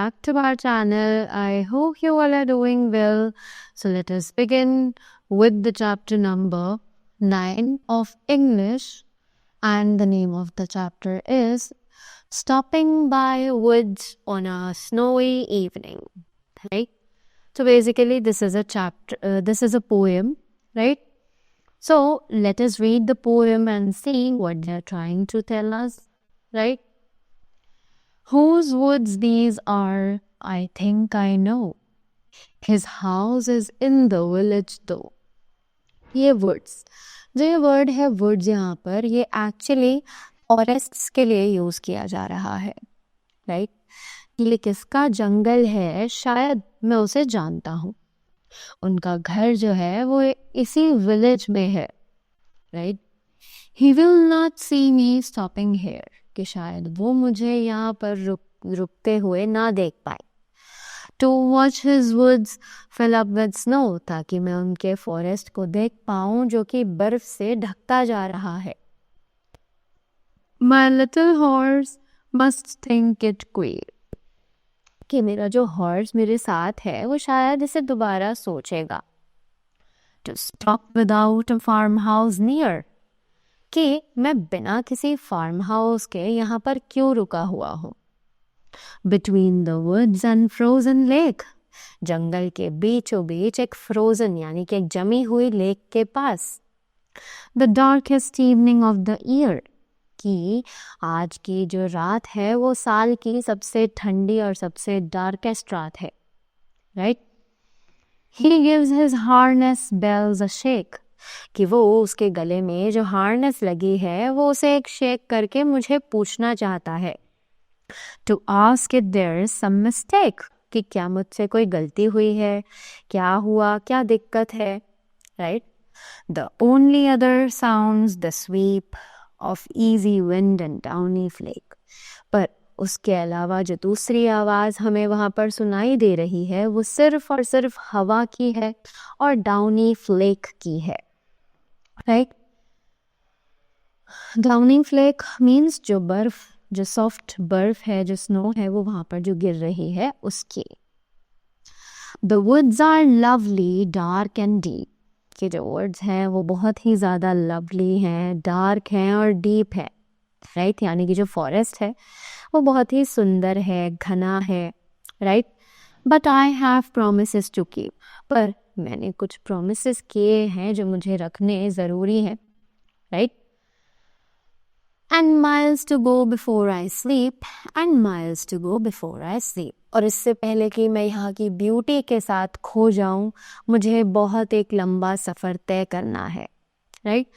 back to our channel. I hope you all are doing well. So let us begin with the chapter number 9 of English, and the name of the chapter is Stopping by Woods on a Snowy Evening. Right? So basically this is a chapter, this is a poem, right? So let us read the poem and see what they are trying to tell us, right? Whose woods these are, I think I know. His house is in the village though. ये words, जो ये word है words यहाँ पर, ये actually forests के लिए use किया जा रहा है, राइट? ये किसका जंगल है, शायद मैं उसे जानता हूँ. उनका घर जो है वो इसी विलेज में है, right? He will not see me stopping here, कि शायद वो मुझे यहाँ पर रुकते हुए ना देख पाए. To watch his woods fill up with snow, ताकि मैं उनके फॉरेस्ट को देख पाऊँ जो कि बर्फ से ढकता जा रहा है. My little horse must think it queer, कि मेरा जो हॉर्स मेरे साथ है वो शायद इसे दोबारा सोचेगा. To stop without a farmhouse near, कि मैं बिना किसी फार्म हाउस के यहाँ पर क्यों रुका हुआ हूँ. Between the woods and frozen lake, जंगल के बीचों बीच एक फ्रोजन यानी कि एक जमी हुई लेक के पास. The darkest evening of the year, कि आज की जो रात है वो साल की सबसे ठंडी और सबसे डार्केस्ट रात है, right? He gives his harness bells a shake, कि वो उसके गले में जो हार्नेस लगी है वो उसे एक शेक करके मुझे पूछना चाहता है. To ask if there is some mistake, कि क्या मुझसे कोई गलती हुई है, क्या हुआ, क्या दिक्कत है, right? The only other sounds the sweep of easy wind and downy flake, पर उसके अलावा जो दूसरी आवाज हमें वहां पर सुनाई दे रही है वो सिर्फ और सिर्फ हवा की है और डाउनी फ्लेक की है, राइट? डाउनी फ्लेक मीन्स जो बर्फ, जो सॉफ्ट बर्फ है, जो स्नो है वो वहां पर जो गिर रही है उसकी. The woods are lovely, dark and deep, कि जो वर्ड्स हैं वो बहुत ही ज़्यादा लवली हैं, डार्क हैं और डीप है, राइट? यानी कि जो फॉरेस्ट है वो बहुत ही सुंदर है, घना है, right? But I have promises to keep, पर मैंने कुछ प्रोमिसेस किए हैं जो मुझे रखने ज़रूरी है, right? And miles to go before I sleep, and miles to go before I sleep. और इससे पहले कि मैं यहाँ की ब्यूटी के साथ खो जाऊँ, मुझे बहुत एक लंबा सफ़र तय करना है, right?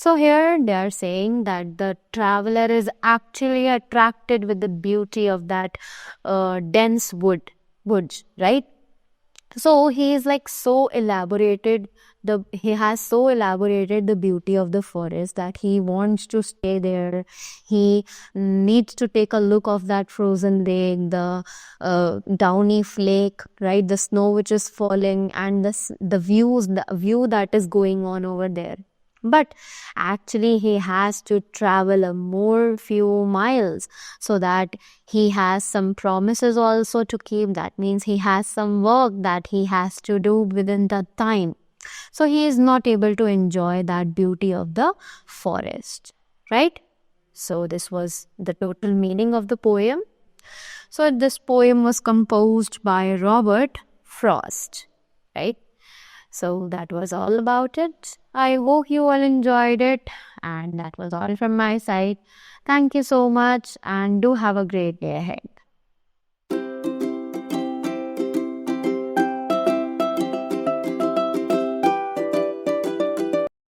So here they are saying that the traveler is actually attracted with the beauty of that dense woods, right? So he is like so elaborated, he has so elaborated the beauty of the forest that he wants to stay there. He needs to take a look of that frozen lake, the downy flake, right? The snow which is falling, and the view that is going on over there. But actually he has to travel a more few miles, so that he has some promises also to keep. That means he has some work that he has to do within that time. So he is not able to enjoy that beauty of the forest, right? So this was the total meaning of the poem. So this poem was composed by Robert Frost, right? So that was all about it. I hope you all enjoyed it, and that was all from my side. Thank you so much, and do have a great day ahead.